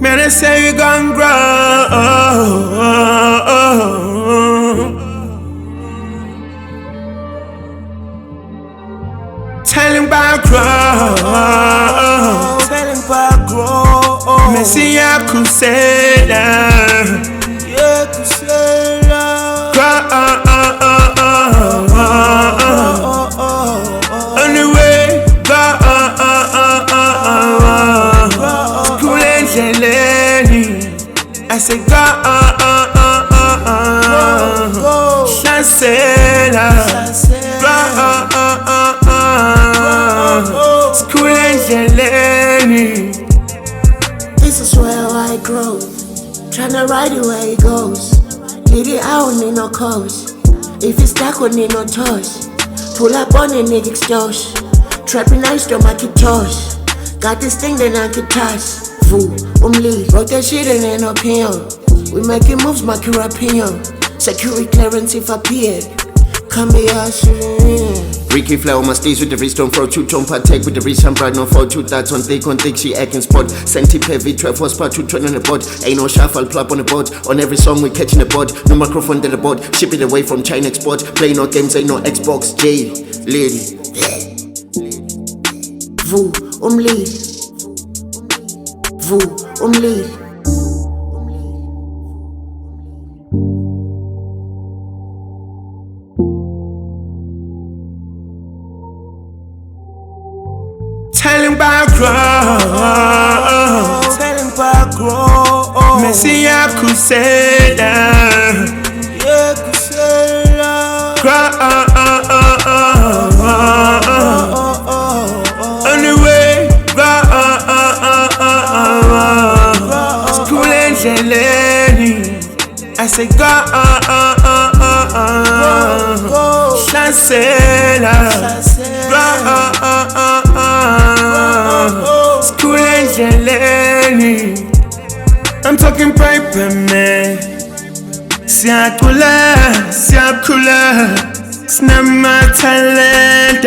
Man, I say you gon' grow. Telling about growth. Telling about growth. Me see ya crusader. Yeah, crusader. On the way, go. Cool and Lady. I say go. Chancela. School and Lady. This is where I grow. Tryna ride it where it goes. Lady, I don't need no coast. If it's stuck, I need no toes. Pull up on a nigga's toes. Trapping nice to my toes. Got this thing that I can touch. Foo, lead. Wrote that shit and ain't no opinion. We making moves, my European. Security clearance if I appear. Come here, shit. Ricky fly on my stage with the wrist on throat, two-tone partake with the wrist and bride, no fault, two that's on thick, she acting spot. Senti heavy, 12 horsepower, 2 on the board. Ain't no shuffle, plop on the board. On every song we catching the board. No microphone to the board, ship it away from China export. Play no games, ain't no Xbox, Jade Litty. Vous, lead. Vous, lead. Telling about growth. Telling about growth. Me see ya crusader. Yeah, crusader. On the way, go. School and Lady. I say go. Chancela. School and Lady. I'm talking paper, man. Siakula. It's not my talent.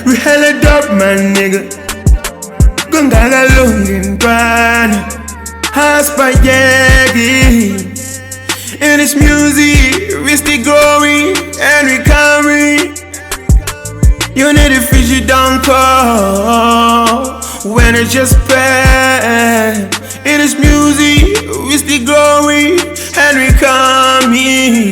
We hella dope, my nigga. Gungaga lungin bana. Haspagegi. In this music, we still growing and we coming. You need a fish you don't call when it's just bad. In this music, we still growing and we coming.